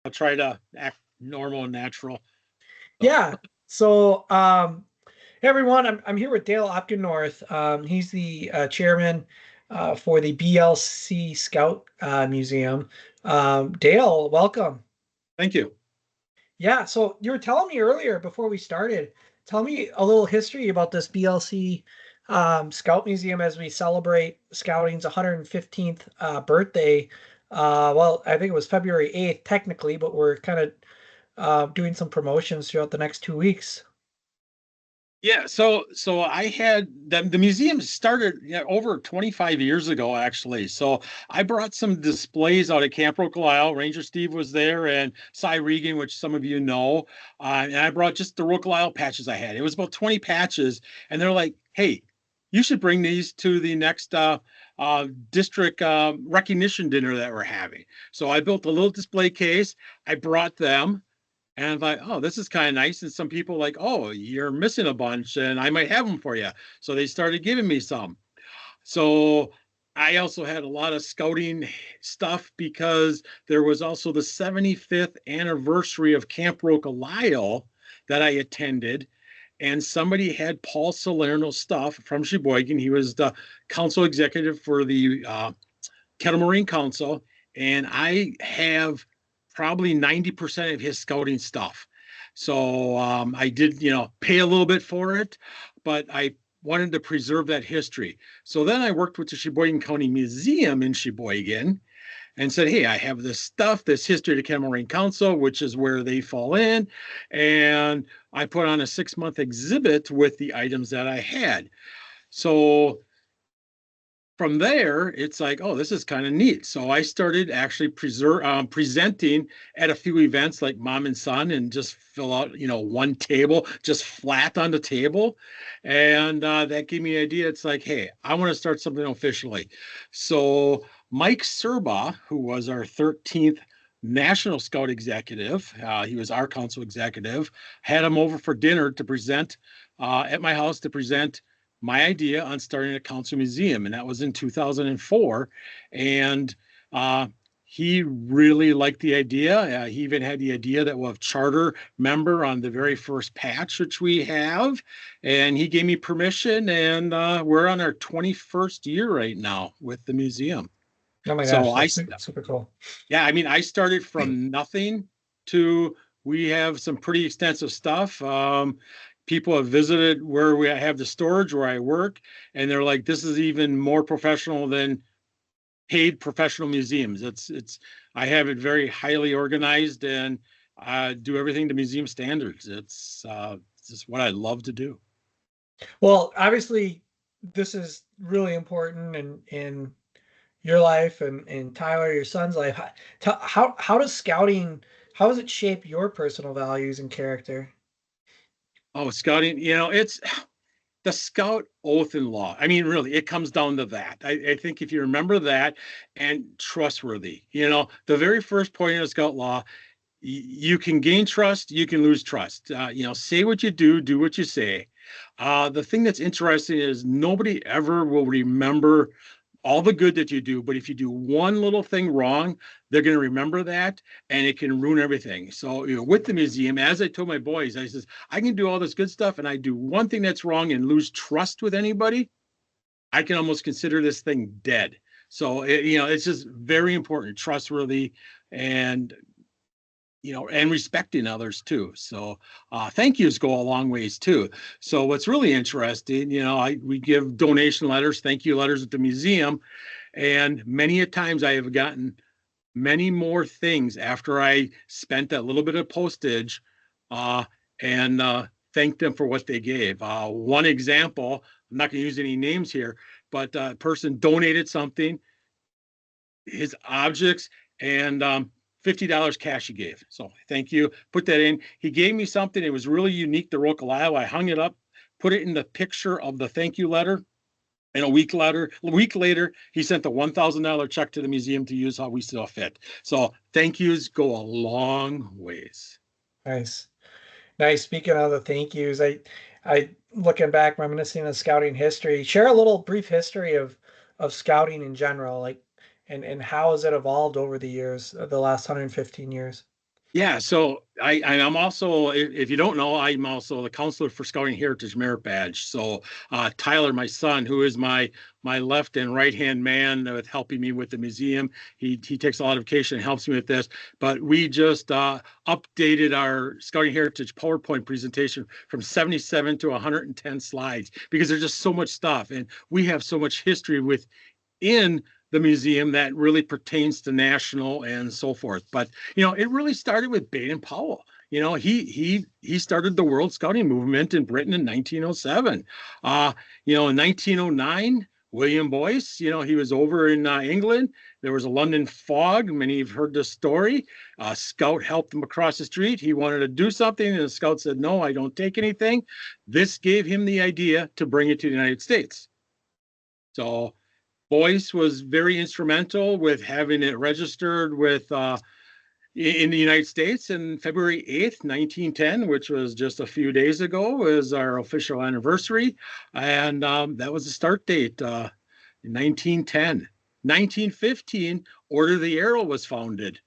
I'll try to act normal and natural. So, Yeah. So, hey everyone, I'm here with Dale Opgenorth. He's the chairman for the BLC Scout Museum. Dale, welcome. thank you. Yeah. So you were telling me earlier before we started, tell me a little history about this BLC Scout Museum as we celebrate Scouting's 115th birthday. Well, I think it was February 8th technically, but we're kind of doing some promotions throughout the next 2 weeks. Yeah, so I had the museum started, yeah, over 25 years ago, actually. So I brought some displays out at Camp Roquelisle. Ranger Steve was there, and Cy Regan, which some of you know. And I brought just the Roquelisle patches I had. It was about 20 patches, and they're like, "Hey, you should bring these to the next district recognition dinner that we're having." So I built a little display case. I brought them. And I'm like, oh, this is kind of nice. And some people like, oh, you're missing a bunch, and I might have them for you. So they started giving me some. So I also had a lot of scouting stuff because there was also the 75th anniversary of Camp Roquelisle that I attended. And somebody had Paul Salerno stuff from Sheboygan. He was the council executive for the Kettle Moraine Council. And I have probably 90% of his scouting stuff. So I did, pay a little bit for it, but I wanted to preserve that history. So then I worked with the Sheboygan County Museum in Sheboygan and said, hey, I have this stuff, this history of the Kettle Moraine Council, which is where they fall in. And I put on a 6-month exhibit with the items that I had. So from there, it's like, oh, this is kind of neat. So I started actually presenting at a few events like Mom and Son, and just fill out, one table, just flat on the table. And that gave me an idea. It's like, hey, I want to start something officially. So Mike Serba, who was our 13th National Scout executive, he was our council executive, had him over for dinner to present at my house to present my idea on starting a council museum, and that was in 2004. And uh, he really liked the idea. He even had the idea that we'll have charter member on the very first patch, which we have. And he gave me permission, and we're on our 21st year right now with the museum. Oh my So gosh, that's super cool. yeah, I mean, I started from nothing to we have some pretty extensive stuff. People have visited where we have the storage where I work, and they're like, "This is even more professional than paid professional museums." It's I have it very highly organized and do everything to museum standards. It's just what I love to do. Well, obviously, this is really important in your life and in Tyler, your son's life. How does scouting, how does it shape your personal values and character? Oh, scouting, it's the scout oath and law. I mean, really, it comes down to that. I think if you remember that and trustworthy, the very first point of scout law, you can gain trust, you can lose trust. Say what you do what you say. The thing that's interesting is nobody ever will remember all the good that you do, but if you do one little thing wrong, they're going to remember that, and it can ruin everything. So, with the museum, as I told my boys, I says, I can do all this good stuff, and I do one thing that's wrong and lose trust with anybody, I can almost consider this thing dead. So, it's just very important, trustworthy, and and respecting others too. So thank yous go a long ways too. So what's really interesting, we give donation letters, thank you letters at the museum, and many a times I have gotten many more things after I spent that little bit of postage uh, and thanked them for what they gave. One example, I'm not going to use any names here, but a person donated something, his objects, and $50 cash he gave. So thank you. Put that in. He gave me something. It was really unique to Roquelisle. I hung it up, put it in the picture of the thank you letter. And a week later, he sent a $1,000 check to the museum to use how we saw fit. So thank yous go a long ways. Nice. Nice. Speaking of the thank yous, I looking back, reminiscing of scouting history, share a little brief history of scouting in general, like and how has it evolved over the years, the last 115 years? Yeah, so I'm also, if you don't know, I'm also the counselor for Scouting Heritage Merit Badge. So Tyler, my son, who is my left and right hand man with helping me with the museum, he takes a lot of vacation and helps me with this. But we just updated our Scouting Heritage PowerPoint presentation from 77 to 110 slides because there's just so much stuff, and we have so much history within the museum that really pertains to national and so forth. But it really started with Baden Powell. He started the World Scouting movement in Britain in 1907. In 1909, William Boyce, he was over in England. There was a London fog. Many have heard this story. A scout helped him across the street. He wanted to do something, and the scout said, "No, I don't take anything." This gave him the idea to bring it to the United States. So Boyce was very instrumental with having it registered with in the United States. And February 8th, 1910, which was just a few days ago, was our official anniversary. And that was the start date in 1910. 1915, Order of the Arrow was founded.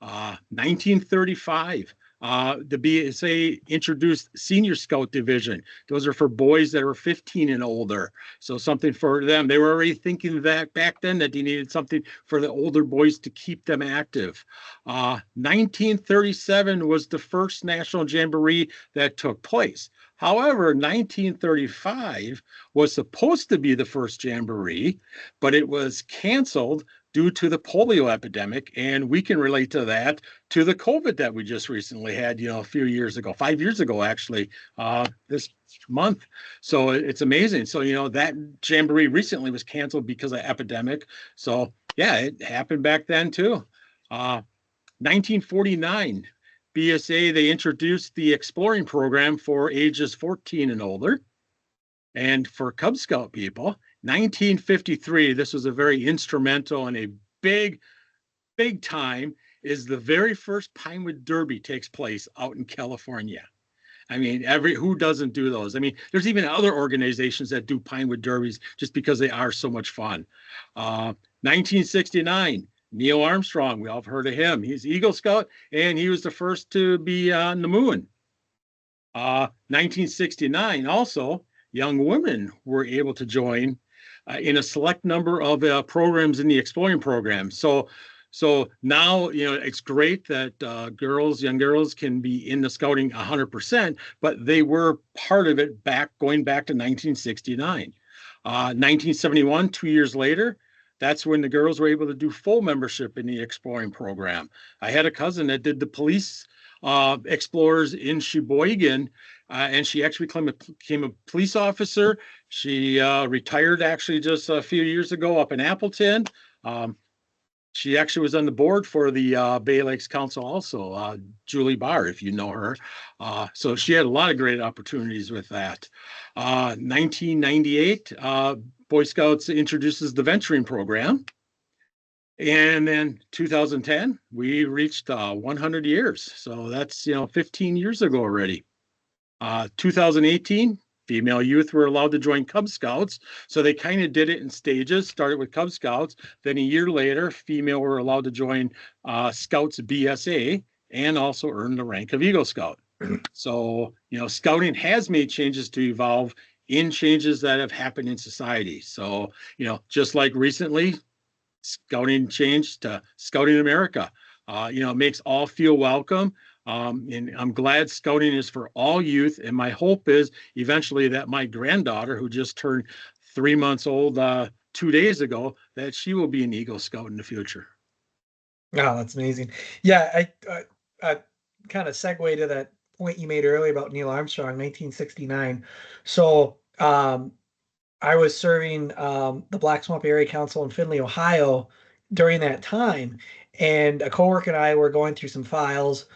1935, the BSA introduced Senior Scout Division. Those are for boys that were 15 and older. So something for them. They were already thinking that back then that they needed something for the older boys to keep them active. 1937 was the first National Jamboree that took place. However, 1935 was supposed to be the first jamboree, but it was canceled due to the polio epidemic. And we can relate to that, to the COVID that we just recently had, a few years ago, 5 years ago, actually, this month. So it's amazing. So, that jamboree recently was canceled because of epidemic. So yeah, it happened back then too. 1949, BSA, they introduced the exploring program for ages 14 and older. And for Cub Scout people, 1953, this was a very instrumental and a big, big time, is the very first Pinewood Derby takes place out in California. I mean, who doesn't do those? I mean, there's even other organizations that do Pinewood Derbies just because they are so much fun. 1969, Neil Armstrong, we all have heard of him. He's Eagle Scout, and he was the first to be on the moon. 1969, also, young women were able to join in a select number of programs in the exploring program. So now, it's great that young girls can be in the scouting 100%, but they were part of it going back to 1969. 1971, 2 years later, that's when the girls were able to do full membership in the exploring program. I had a cousin that did the police explorers in Sheboygan, and she actually became a police officer. She retired actually just a few years ago up in Appleton. She actually was on the board for the Bay-Lakes Council also, Julie Barr, if you know her. So she had a lot of great opportunities with that. 1998, Boy Scouts introduces the venturing program. And then 2010, we reached 100 years. So that's, 15 years ago already. 2018, female youth were allowed to join Cub Scouts. So they kind of did it in stages, started with Cub Scouts. Then a year later, female were allowed to join Scouts BSA and also earn the rank of Eagle Scout. So, scouting has made changes to evolve in changes that have happened in society. So, just like recently, scouting changed to Scouting America. It makes all feel welcome. And I'm glad scouting is for all youth. And my hope is eventually that my granddaughter, who just turned 3 months old 2 days ago, that she will be an Eagle Scout in the future. Oh, that's amazing. Yeah, I kind of segue to that point you made earlier about Neil Armstrong, 1969. So I was serving the Black Swamp Area Council in Findlay, Ohio during that time. And a coworker and I were going through some files,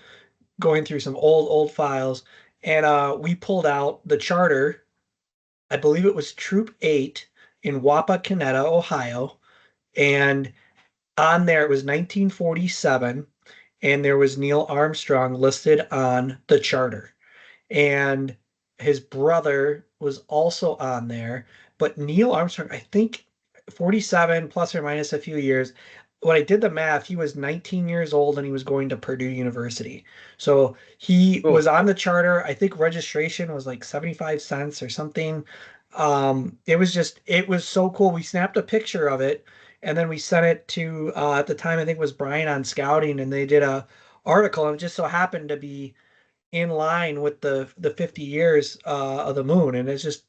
going through some old files, and we pulled out the charter. I believe it was Troop 8 in Wapakoneta, Ohio. And on there, it was 1947, and there was Neil Armstrong listed on the charter. And his brother was also on there. But Neil Armstrong, I think 47 plus or minus a few years, when I did the math, he was 19 years old and he was going to Purdue University. So he Oh, was on the charter. I think registration was like 75 cents or something. It was just, it was so cool. We snapped a picture of it and then we sent it to, at the time, I think it was Brian on Scouting, and they did a article, and it just so happened to be in line with the 50 years of the moon. And it's just,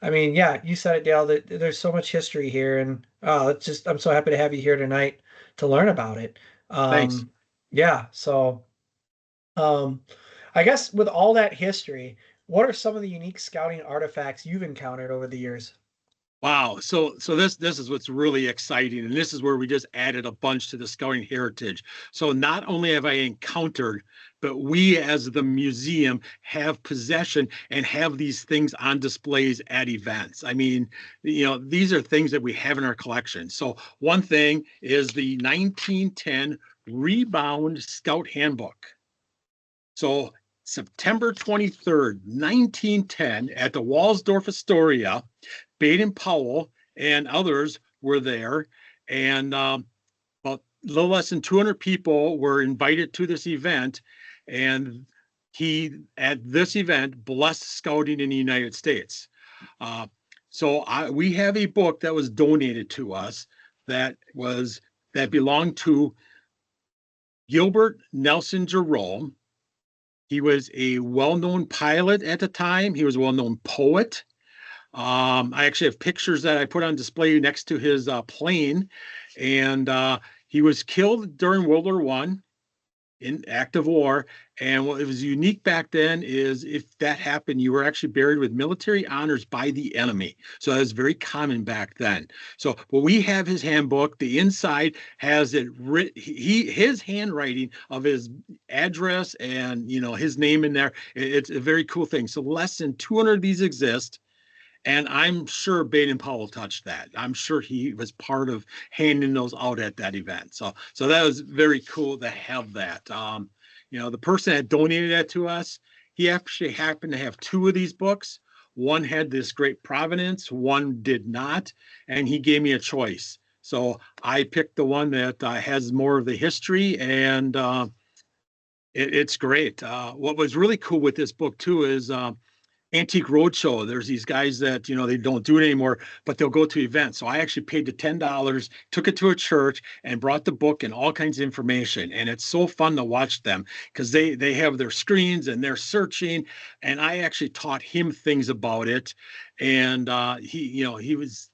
I mean, yeah, you said it, Dale, that there's so much history here, and it's just I'm so happy to have you here tonight to learn about it. thanks. Yeah, so um, I guess with all that history, what are some of the unique scouting artifacts you've encountered over the years? Wow. So this is what's really exciting, and this is where we just added a bunch to the scouting heritage. So not only have I encountered, but we as the museum have possession and have these things on displays at events. I mean, these are things that we have in our collection. So one thing is the 1910 Rebound Scout Handbook. So September 23rd, 1910, at the Walsdorf Astoria, Baden-Powell and others were there, and about a little less than 200 people were invited to this event. And he, at this event, blessed scouting in the United States. Uh, we have a book that was donated to us that belonged to Gilbert Nelson Jerome. He was a well-known pilot at the time. He was a well-known poet. I actually have pictures that I put on display next to his plane, and he was killed during World War One in active war. And what was unique back then is if that happened, you were actually buried with military honors by the enemy. So that was very common back then. So, well, we have his handbook. The inside has it his handwriting of his address and his name in there. It's a very cool thing. So less than 200 of these exist. And I'm sure Baden-Powell touched that. I'm sure he was part of handing those out at that event. So that was very cool to have that. The person that donated that to us, he actually happened to have two of these books. One had this great provenance, one did not, and he gave me a choice. So I picked the one that has more of the history, and it's great. What was really cool with this book too is Antique Roadshow. There's these guys that they don't do it anymore, but they'll go to events. So I actually paid the $10, took it to a church, and brought the book and all kinds of information. And it's so fun to watch them because they have their screens and they're searching. And I actually taught him things about it, and he was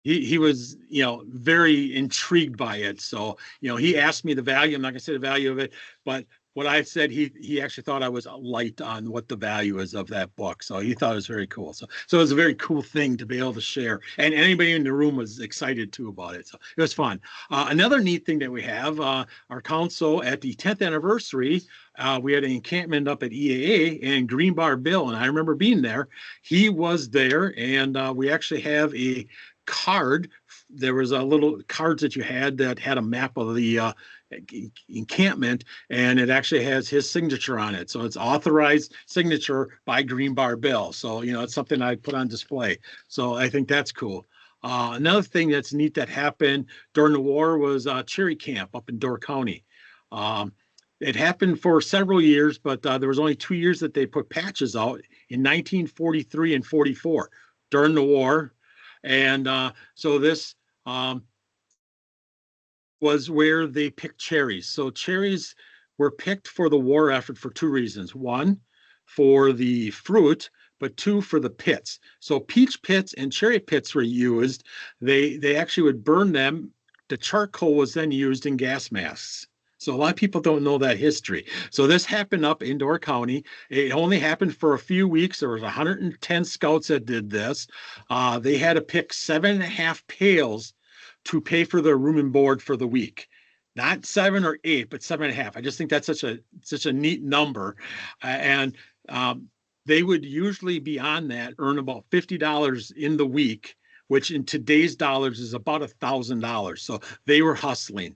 very intrigued by it. So he asked me the value. I'm not gonna say the value of it, but what I said, he actually thought I was light on what the value is of that book. So he thought it was very cool. So it was a very cool thing to be able to share, and anybody in the room was excited too about it. So it was fun. Another neat thing that we have, our council at the 10th anniversary, we had an encampment up at EAA, and Greenbar Bill, and I remember being there. He was there, and we actually have a card. There was a little cards that you had that had a map of the encampment, and it actually has his signature on it. So it's authorized signature by Greenbar Bill. So it's something I put on display. So I think that's cool. Another thing that's neat that happened during the war was Cherry Camp up in Door County. It happened for several years, but there was only 2 years that they put patches out in 1943 and 44 during the war. And so this was where they picked cherries. So cherries were picked for the war effort for two reasons. One, for the fruit, but two, for the pits. So peach pits and cherry pits were used. They actually would burn them. The charcoal was then used in gas masks. So a lot of people don't know that history. So this happened up in Door County. It only happened for a few weeks. There was 110 scouts that did this. They had to pick 7.5 pails to pay for their room and board for the week. Not 7 or 8, but 7.5. I just think that's such a neat number. And they would usually, beyond that, earn about $50 in the week which in today's dollars is about $1,000. So they were hustling.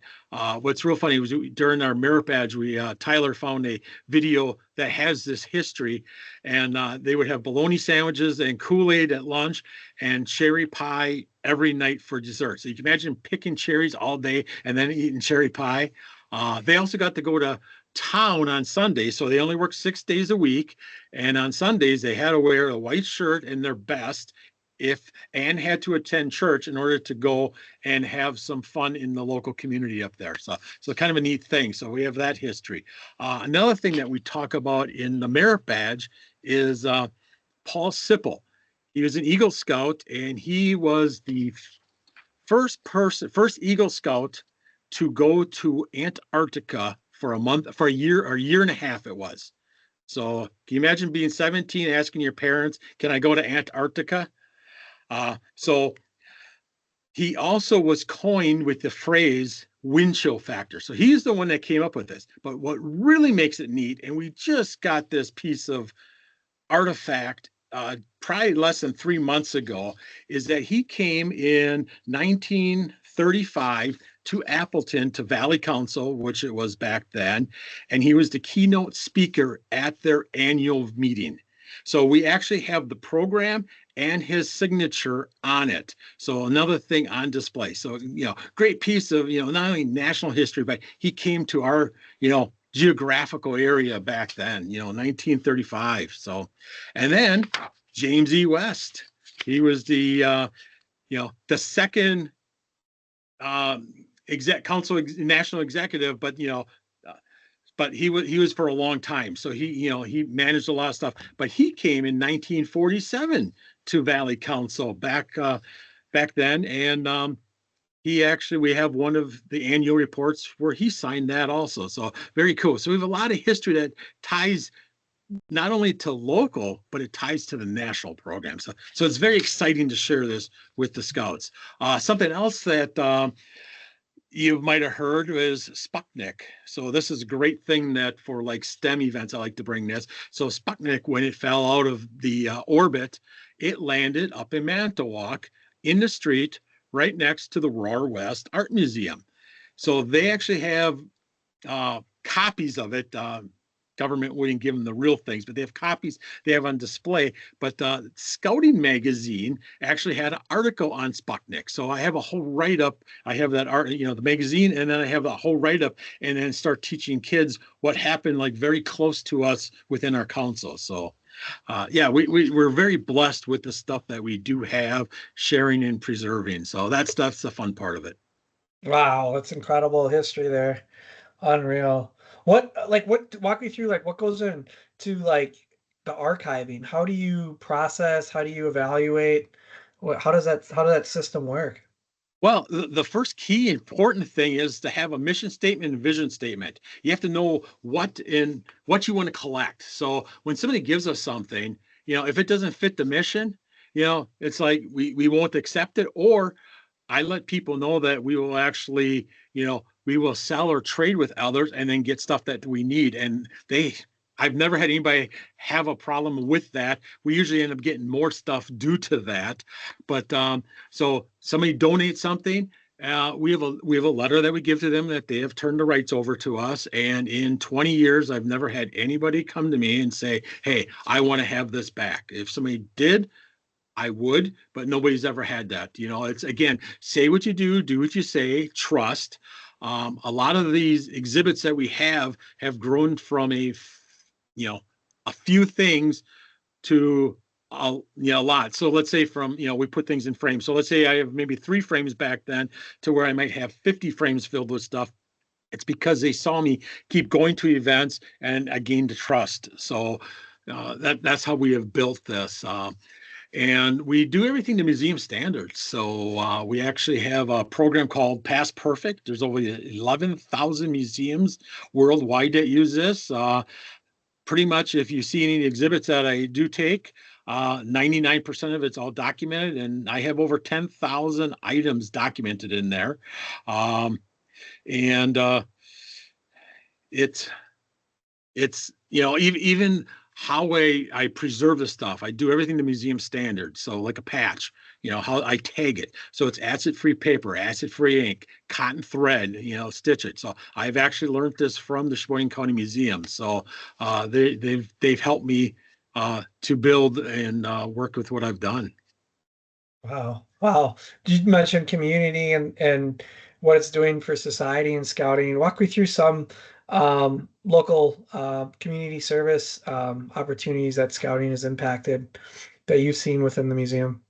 What's real funny was during our merit badge, Tyler found a video that has this history, and they would have bologna sandwiches and Kool-Aid at lunch and cherry pie every night for dessert. So you can imagine picking cherries all day and then eating cherry pie. They also got to go to town on Sundays, so they only worked 6 days a week. And on Sundays, they had to wear a white shirt and their best and had to attend church in order to go and have some fun in the local community up there. So kind of a neat thing. So we have that history. Another thing that we talk about in the merit badge is Paul Sipple. He was an Eagle Scout, and he was the first Eagle Scout to go to Antarctica for a year or a year and a half it was. So can you imagine being 17, asking your parents, can I go to Antarctica? So he also was coined with the phrase wind chill factor. So he's the one that came up with this. But what really makes it neat, and we just got this piece of artifact probably less than 3 months ago, is that he came in 1935 to Appleton, to Valley Council, which it was back then, and he was the keynote speaker at their annual meeting. So we actually have the program and his signature on it. So another thing on display. So, great piece of, not only national history, but he came to our, geographical area back then, 1935. So, and then James E. West, he was the second national executive, but he was for a long time. So he managed a lot of stuff, but he came in 1947 to Valley Council back then. And we have one of the annual reports where he signed that also. So very cool. So we have a lot of history that ties not only to local, but it ties to the national program. So it's very exciting to share this with the Scouts. Something else that you might have heard is Sputnik. So this is a great thing that for like STEM events, I like to bring this. So Sputnik, when it fell out of the orbit, it landed up in Manitowoc in the street right next to the Roar West Art Museum. So they actually have copies of it. Government wouldn't give them the real things, but they have copies they have on display. But Scouting Magazine actually had an article on Sputnik. So I have a whole write-up. I have that art, the magazine, and then I have a whole write-up, and then start teaching kids what happened like very close to us within our council. So we're very blessed with the stuff that we do have, sharing and preserving. So that's the fun part of it. Wow, that's incredible history there. Unreal. Walk me through what goes into the archiving? How do you process? How do you evaluate? How does that system work? Well, the first key important thing is to have a mission statement and vision statement. You have to know what you want to collect. So when somebody gives us something, if it doesn't fit the mission, it's like we won't accept it, or I let people know that we will actually, we will sell or trade with others and then get stuff that we need. And I've never had anybody have a problem with that. We usually end up getting more stuff due to that. But so somebody donates something, we have a letter that we give to them that they have turned the rights over to us. And in 20 years, I've never had anybody come to me and say, "Hey, I want to have this back." If somebody did, I would, but nobody's ever had that. It's, again, say what you do what you say, trust. A lot of these exhibits that we have grown from a few things to a lot. So let's say we put things in frames. So let's say I have maybe 3 frames back then to where I might have 50 frames filled with stuff. It's because they saw me keep going to events and I gained the trust. So that's how we have built this. And we do everything to museum standards. So we actually have a program called Past Perfect. There's over 11,000 museums worldwide that use this. Pretty much if you see any exhibits that I do take, 99% of it's all documented, and I have over 10,000 items documented in there. And it's even how I preserve the stuff. I do everything to museum standards. So like a patch, how I tag it. So it's acid-free paper, acid-free ink, cotton thread, stitch it. So I've actually learned this from the Sheboygan County Museum. So they've helped me to build and work with what I've done. Wow. Wow. You mentioned community and what it's doing for society and scouting. Walk me through some local community service opportunities that scouting has impacted that you've seen within the museum.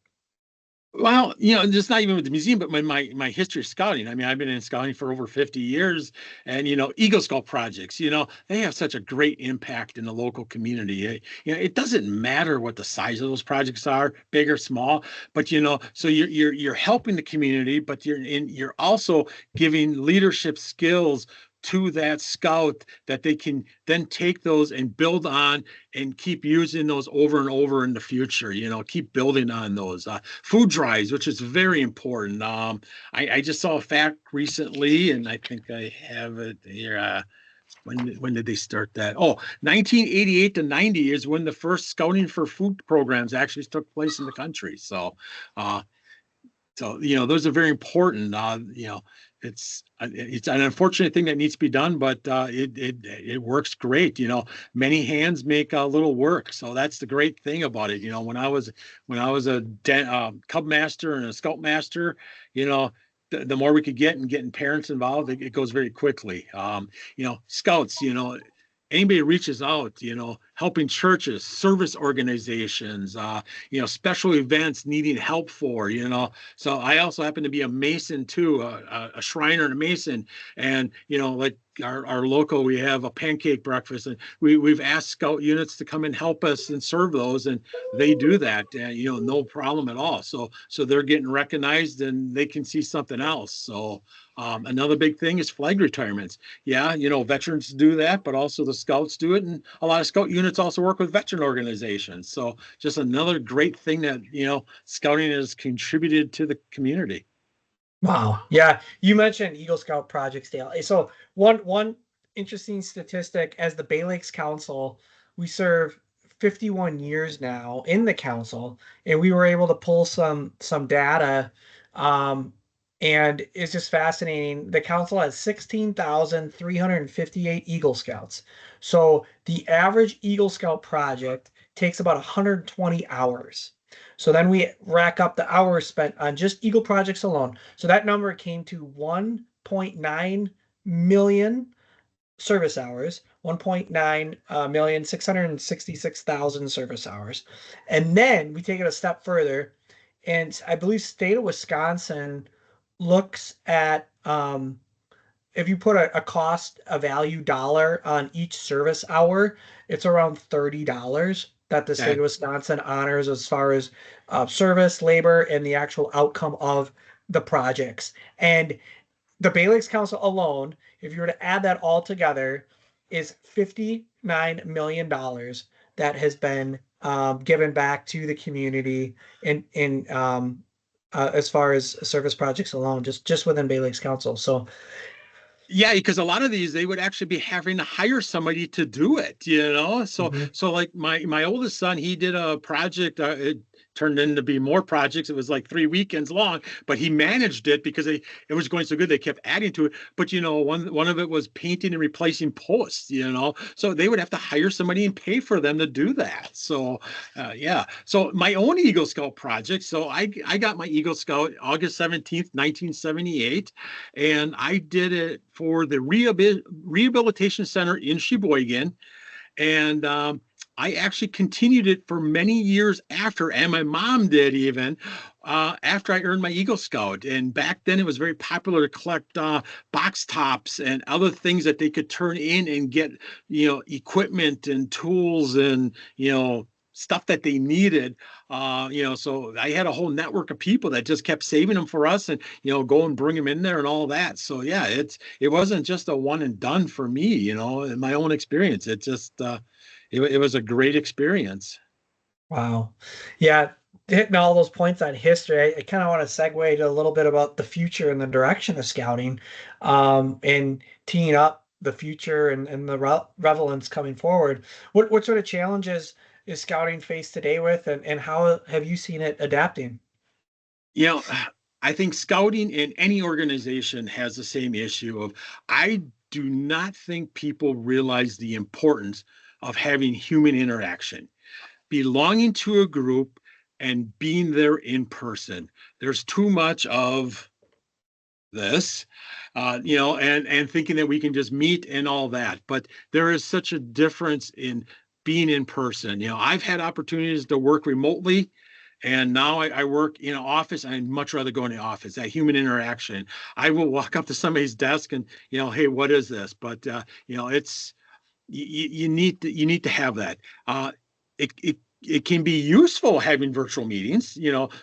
Well, just not even with the museum, but my history of scouting. I mean, I've been in scouting for over 50 years, and Eagle Scout projects. They have such a great impact in the local community. It doesn't matter what the size of those projects are, big or small, but so you're helping the community, but you're also giving leadership skills to that scout that they can then take those and build on and keep using those over and over in the future. Keep building on those food drives, which is very important. I just saw a fact recently, and I think I have it here. When did they start that? Oh, 1988 to 90 is when the first scouting for food programs actually took place in the country. Uh, those are very important. It's an unfortunate thing that needs to be done, but it works great. Many hands make a little work, so that's the great thing about it. When I was a cub master and a scout master, the more we could get and getting parents involved, it goes very quickly. Scouts, anybody reaches out, helping churches, service organizations, special events needing help for, So I also happen to be a Mason too, a Shriner and a Mason. And, like our local, we have a pancake breakfast, and we've asked scout units to come and help us and serve those. And they do that, no problem at all. So they're getting recognized and they can see something else. So another big thing is flag retirements. Yeah, veterans do that, but also the scouts do it. And a lot of scout units also work with veteran organizations. So just another great thing that, scouting has contributed to the community. Wow. Yeah, you mentioned Eagle Scout projects, Dale. So one interesting statistic as the Bay-Lakes Council, we serve 51 years now in the council, and we were able to pull some data. And it's just fascinating. The council has 16,358 Eagle Scouts. So the average Eagle Scout project takes about 120 hours. So then we rack up the hours spent on just Eagle projects alone. So that number came to 1.9 million service hours, 1.9 million, 666,000 service hours. And then we take it a step further, and I believe state of Wisconsin looks at if you put a cost, a value dollar on each service hour, it's around $30 that the state Okay. of Wisconsin honors as far as service, labor, and the actual outcome of the projects. And the Bay Lakes Council alone, if you were to add that all together, is $59 million that has been given back to the community in as far as service projects alone, just within Bay Lakes Council. So Yeah, because a lot of these they would actually be having to hire somebody to do it, So mhm. so like my oldest son, he did a project. It turned into be more projects. It was like 3 weekends long, but he managed it because it was going so good. They kept adding to it. But one of it was painting and replacing posts. So they would have to hire somebody and pay for them to do that. So yeah. So my own Eagle Scout project. So I got my Eagle Scout August 17th, 1978, and I did it for the rehabilitation center in Sheboygan. And I actually continued it for many years after, and my mom did even after I earned my Eagle Scout. And back then, it was very popular to collect box tops and other things that they could turn in and get, equipment and tools and stuff that they needed. So I had a whole network of people that just kept saving them for us, and go and bring them in there and all that. So yeah, it wasn't just a one and done for me. In my own experience, it was a great experience. Wow. Yeah, hitting all those points on history, I kind of want to segue to a little bit about the future and the direction of scouting, and teeing up the future and the relevance coming forward. What sort of challenges is scouting faced today with, and how have you seen it adapting? You know, I think scouting in any organization has the same issue of I do not think people realize the importance of having human interaction, belonging to a group and being there in person. There's too much of this, and thinking that we can just meet and all that. But there is such a difference in being in person. I've had opportunities to work remotely, and now I work in an office. I'd much rather go in the office. That human interaction. I will walk up to somebody's desk and hey, what is this? But it's you need to have that. It can be useful having virtual meetings,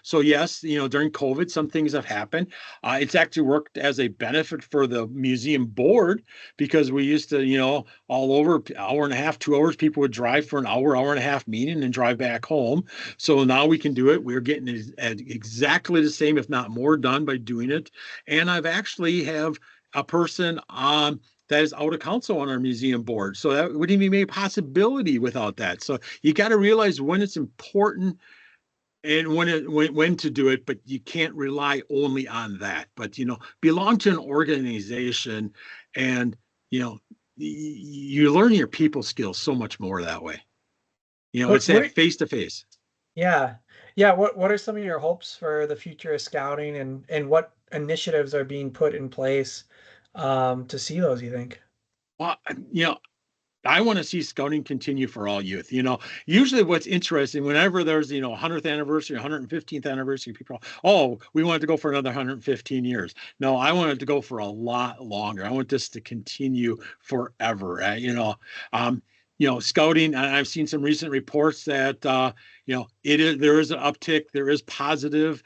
so yes, during COVID some things have happened. It's actually worked as a benefit for the museum board, because we used to, all over hour and a half, 2 hours, people would drive for an hour and a half meeting and drive back home. So now we can do it. We're getting exactly the same, if not more, done by doing it. And I've actually have a person that is out of council on our museum board. So that wouldn't even be a possibility without that. So you got to realize when it's important and when to do it, but you can't rely only on that. But belong to an organization, and you learn your people skills so much more that way. What It's what that are, face to face. yeah. Yeah, what are some of your hopes for the future of scouting, and what initiatives are being put in place to see those, you think? Well, I want to see scouting continue for all youth. Usually what's interesting whenever there's, 100th anniversary, 115th anniversary, people, oh, we want to go for another 115 years. No, I want it to go for a lot longer. I want this to continue forever. Um, scouting, I've seen some recent reports that, there is an uptick, there is positive,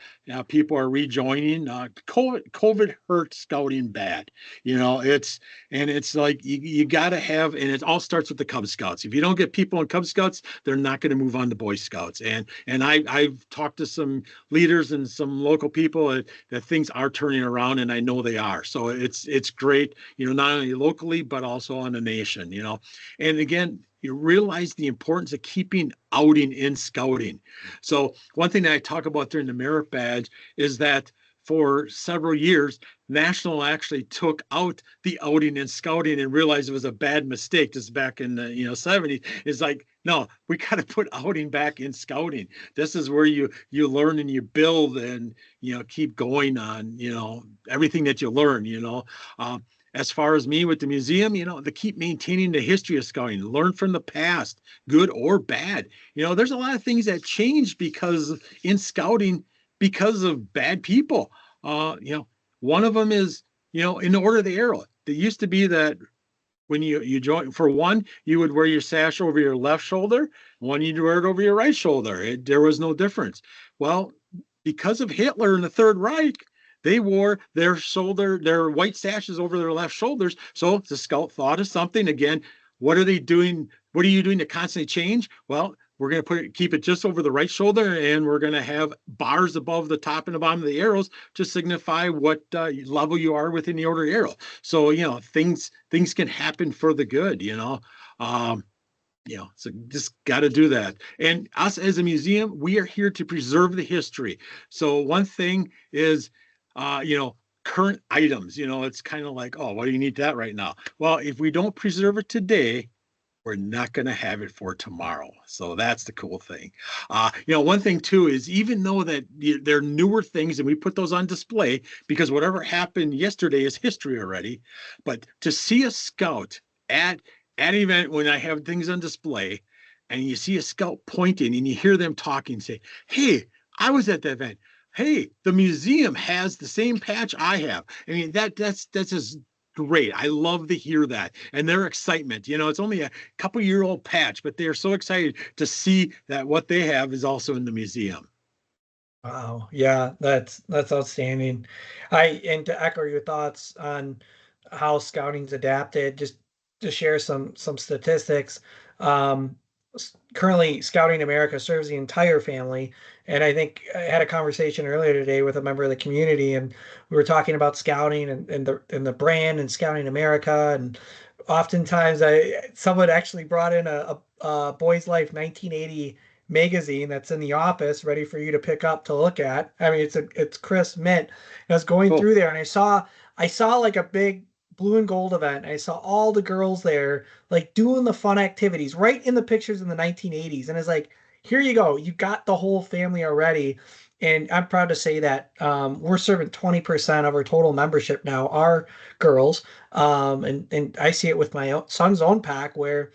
people are rejoining. COVID hurt scouting bad. It's like you got to have, and it all starts with the Cub Scouts. If you don't get people in Cub Scouts, they're not going to move on to Boy Scouts. And I've talked to some leaders and some local people that things are turning around, and I know they are. So it's great, not only locally but also on the nation. And again, you realize the importance of keeping outing in scouting. So one thing that I talk about during the merit badge is that for several years, National actually took out the outing and scouting and realized it was a bad mistake just back in the 70s. It's like, no, we got to put outing back in scouting. This is where you learn and you build and keep going on everything that you learn. As far as me with the museum, to keep maintaining the history of scouting, learn from the past, good or bad. There's a lot of things that changed because in scouting because of bad people. One of them is, in the Order of the Arrow. It used to be that when you join, for one, you would wear your sash over your left shoulder, one you'd wear it over your right shoulder. There was no difference. Well, because of Hitler and the Third Reich, they wore their white sashes over their left shoulders. So the scout thought of something. Again, what are they doing? What are you doing to constantly change? Well, we're going to keep it just over the right shoulder, and we're going to have bars above the top and the bottom of the arrows to signify what level you are within the order arrow. So things can happen for the good. Um, so just got to do that. And us as a museum, we are here to preserve the history. So one thing is, current items. It's kind of like, oh, why do you need that right now? Well, if we don't preserve it today, we're not going to have it for tomorrow. So that's the cool thing. One thing too is, even though that they're newer things and we put those on display because whatever happened yesterday is history already, but to see a scout at an event when I have things on display and you see a scout pointing and you hear them talking, say, hey, I was at that event. Hey, the museum has the same patch I have. I mean, that's just great. I love to hear that and their excitement. It's only a couple-year-old patch, but they're so excited to see that what they have is also in the museum. Wow. Yeah, that's outstanding. And to echo your thoughts on how scouting's adapted, just to share some statistics. Currently, Scouting America serves the entire family, and I think I had a conversation earlier today with a member of the community, and we were talking about scouting and the brand and Scouting America, and oftentimes someone actually brought in a Boys Life 1980 magazine that's in the office ready for you to pick up to look at. I mean, it's crisp mint. And I was going Cool. through there and I saw like a big blue and gold event. I saw all the girls there like doing the fun activities right in the pictures in the 1980s. And it's like, here you go. You got the whole family already. And I'm proud to say that we're serving 20% of our total membership now are girls. And I see it with my son's own pack where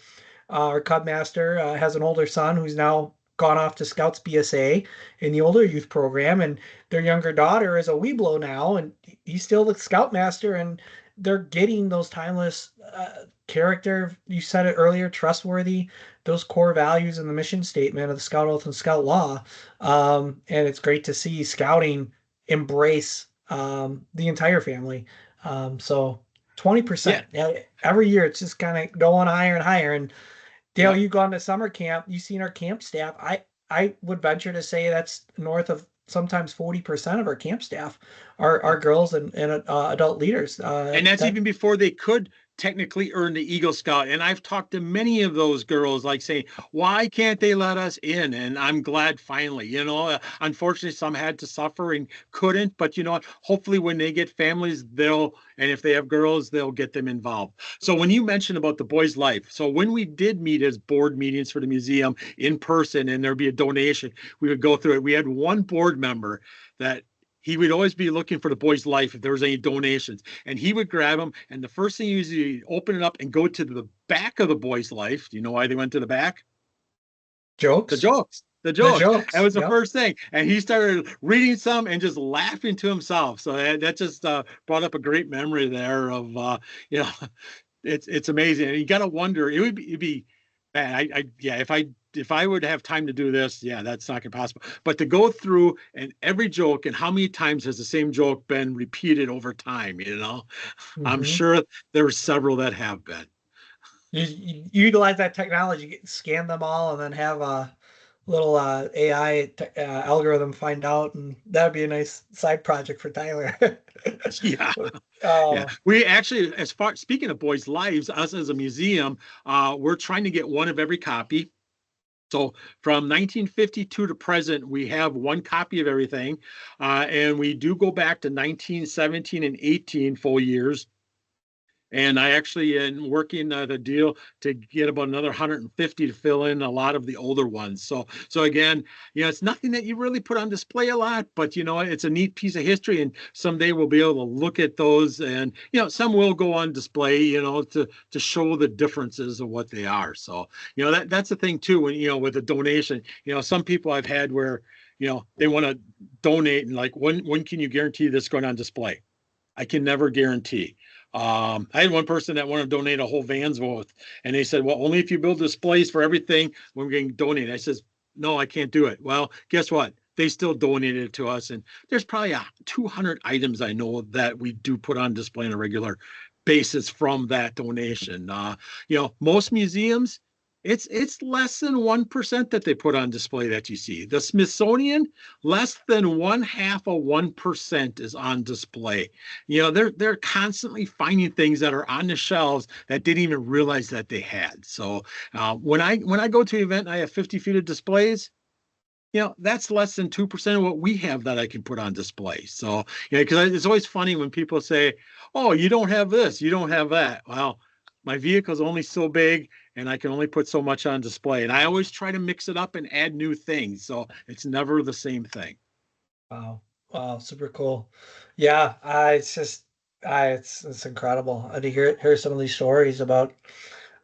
our Cub Master has an older son who's now gone off to Scouts BSA in the older youth program, and their younger daughter is a Weeblo now, and he's still the Scoutmaster, and they're getting those timeless character. You said it earlier, trustworthy, those core values in the mission statement of the Scout Oath and Scout Law. And it's great to see Scouting embrace the entire family. So Yeah. 20%. Yeah, every year it's just kind of going higher and higher. And Dale, Yep. you've gone to summer camp, you've seen our camp staff. I would venture to say that's north of sometimes 40% of our camp staff are girls and adult leaders. And that's That even before they could technically earn the Eagle Scout. And I've talked to many of those girls, like saying, why can't they let us in? And I'm glad finally, unfortunately, some had to suffer and couldn't. But you know what? Hopefully, when they get families, and if they have girls, they'll get them involved. So when you mentioned about the boys' life, so when we did meet as board meetings for the museum in person and there'd be a donation, we would go through it. We had one board member that he would always be looking for the boys' life if there was any donations, and he would grab them. And the first thing he usually open it up and go to the back of the boys' life. Do you know why they went to the back? The jokes, jokes. The the jokes. That jokes. was the Yep. first thing. And he started reading some and just laughing to himself. So that just brought up a great memory there of, you know, it's amazing. And you got to wonder, it'd be man, yeah, if I would have time to do this, yeah, that's not gonna be possible. But to go through and every joke and how many times has the same joke been repeated over time, I'm Hmm. sure there's several that have been. You utilize that technology, scan them all, and then have a little AI algorithm find out, and that'd be a nice side project for Tyler. Yeah. Yeah, Oh, we actually, as far speaking of boys' lives, us as a museum, we're trying to get one of every copy. So from 1952 to present, we have one copy of everything, and we do go back to 1917 and 18 full years. And I actually am working the deal to get about another 150 to fill in a lot of the older ones. So again, it's nothing that you really put on display a lot, but it's a neat piece of history. And someday we'll be able to look at those, and some will go on display, to show the differences of what they are. So that's the thing too. When with a donation, some people I've had where they want to donate, and like when can you guarantee this going on display? I can never guarantee. I had one person that wanted to donate a whole van's worth, and they said, "Well, only if you build displays for everything, we're going to donate." I says, "No, I can't do it." Well, guess what? They still donated it to us, and there's probably 200 items I know that we do put on display on a regular basis from that donation. Most museums, it's less than 1% that they put on display that you see. The Smithsonian, less than 0.5% is on display. They're constantly finding things that are on the shelves that didn't even realize that they had. So when I go to an event and I have 50 feet of displays, that's less than 2% of what we have that I can put on display. So because it's always funny when people say, "Oh, you don't have this, you don't have that." Well, my vehicle's only so big and I can only put so much on display. And I always try to mix it up and add new things. So it's never the same thing. wow. Wow, super cool. Yeah, it's just it's incredible to hear some of these stories about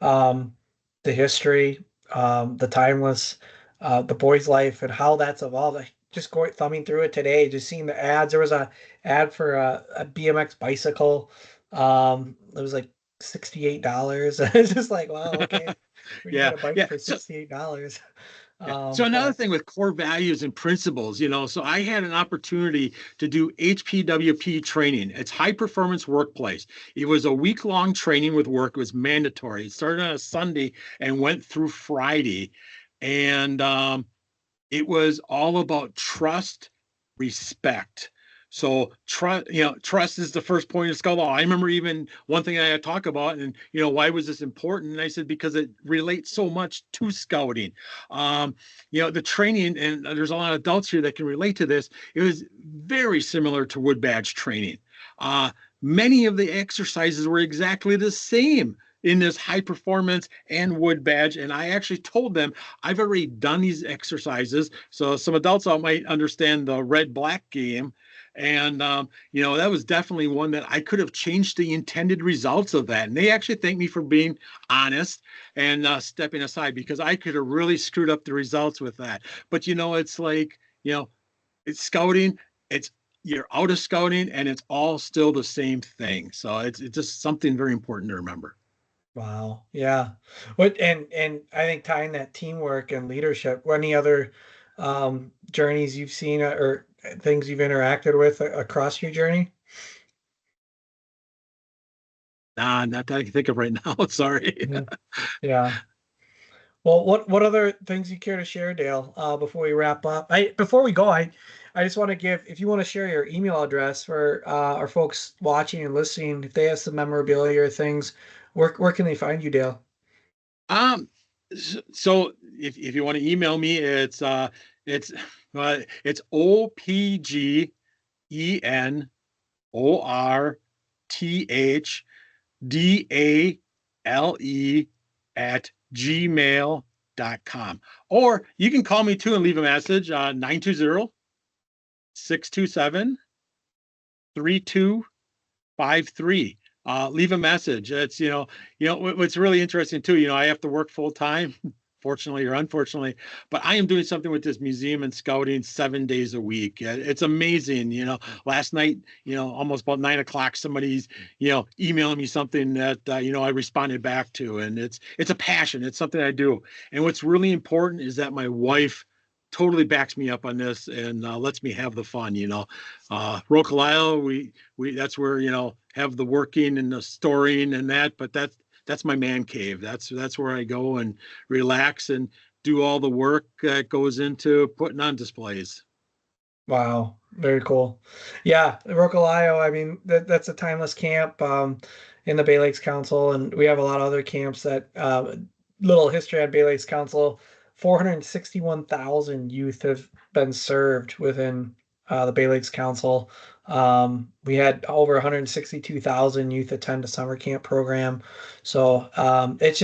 um the history, the timeless, the boy's life and how that's evolved. I just going thumbing through it today, just seeing the ads. There was a ad for a BMX bicycle. It was like $68. It's just like, wow, okay. We can Yeah, get a bike yeah. for So $68. yeah. So another But thing with core values and principles, so I had an opportunity to do HPWP training. It's high performance workplace. It was a week-long training with work. It was mandatory. It started on a Sunday and went through Friday. And it was all about trust, respect. So trust is the first point of Scout Law. I remember even one thing I had to talk about, and why was this important? And I said because it relates so much to scouting. The training, and there's a lot of adults here that can relate to this. It was very similar to wood badge training. Uh, Many of the exercises were exactly the same in this high performance and wood badge. And I actually told them I've already done these exercises. So some adults out might understand the red black game. And, that was definitely one that I could have changed the intended results of that. And they actually thanked me for being honest and stepping aside because I could have really screwed up the results with that. But, it's like, it's scouting, it's you're out of scouting and it's all still the same thing. So it's just something very important to remember. Wow. Yeah. What and I think tying that teamwork and leadership, any other journeys you've seen or things you've interacted with across your journey? Nah, not that I can think of right now. Sorry. Mhm. Yeah. Well, what other things you care to share, Dale, before we wrap up? Before we go, I just want to give, if you want to share your email address for our folks watching and listening, if they have some memorabilia or things, where can they find you, Dale? Um, so if you want to email me, it's it's OPGENORTHDALE at gmail.com. Or you can call me too and leave a message 920 627 3253. Leave a message. It's what's really interesting too. I have to work full time, fortunately or unfortunately, but I am doing something with this museum and scouting 7 days a week. It's amazing. Last night, almost about 9 o'clock, somebody's emailing me something that I responded back to, and it's a passion. It's something I do, and what's really important is that my wife totally backs me up on this and lets me have the fun. Rocalisle, we that's where have the working and the storing and that, but that's my man cave. That's where I go and relax and do all the work that goes into putting on displays. Wow, very cool. Yeah, Rocalia, I mean that's a timeless camp in the Bay-Lakes Council, and we have a lot of other camps that little history on Bay-Lakes Council. 461,000 youth have been served within the Bay-Lakes Council. We had over 162,000 youth attend a summer camp program. So it's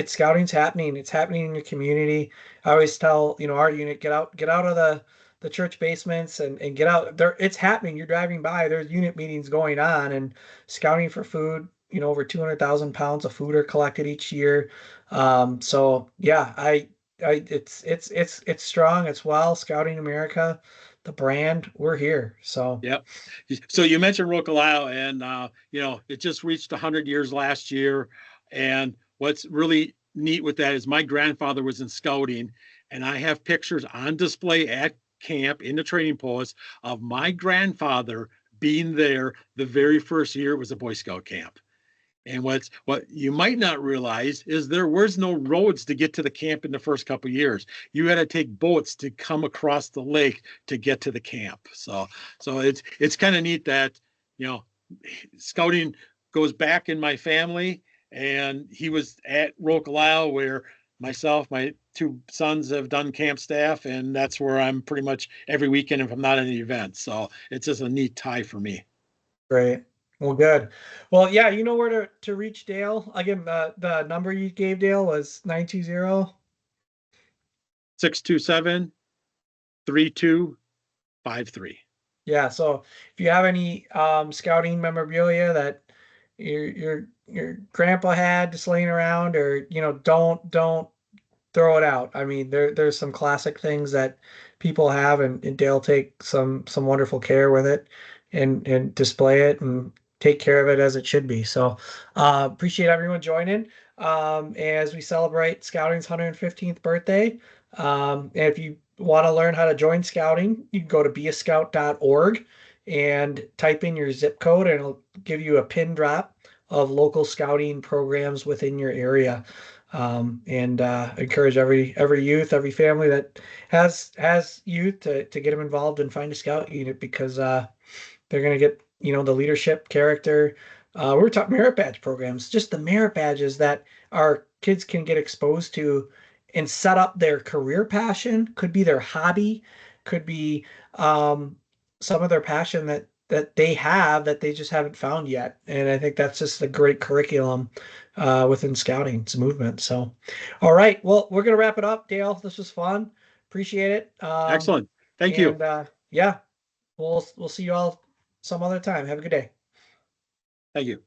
scouting's happening. It's happening in your community. I always tell, our unit, get out of the church basements and get out there. It's happening. You're driving by, there's unit meetings going on and scouting for food. Over 200,000 pounds of food are collected each year. So yeah, it's strong. It's well, Scouting America, the brand, we're here. So Yep. So you mentioned Rocalisle, and it just reached 100 years last year. And what's really neat with that is my grandfather was in scouting, and I have pictures on display at camp in the training post of my grandfather being there the very first year it was a Boy Scout camp. And what you might not realize is there was no roads to get to the camp in the first couple of years. You had to take boats to come across the lake to get to the camp. So it's kind of neat that you know scouting goes back in my family, and he was at Rocalisle where myself, my two sons have done camp staff, and that's where I'm pretty much every weekend if I'm not at an event. So it's just a neat tie for me. great. Well, good. Well, yeah, you know where to reach Dale. Again, the number you gave Dale was 920. 627 3253. Yeah, so if you have any scouting memorabilia that your grandpa had just laying around, or don't throw it out. I mean, there's some classic things that people have, and Dale take some wonderful care with it, and display it and take care of it as it should be. So appreciate everyone joining as we celebrate Scouting's 115th birthday. And if you want to learn how to join Scouting, you can go to beascout.org and type in your zip code, and it'll give you a pin drop of local scouting programs within your area. And encourage every youth, every family that has youth to get them involved and find a scout unit, because They're going to get, the leadership character. We were talking merit badge programs, just the merit badges that our kids can get exposed to and set up their career passion, could be their hobby, could be some of their passion that they have that they just haven't found yet. And I think that's just a great curriculum within scouting. It's a movement. So, all right. Well, we're going to wrap it up, Dale. This was fun. Appreciate it. Excellent. Thank you. And yeah, we'll see you all some other time. Have a good day. Thank you.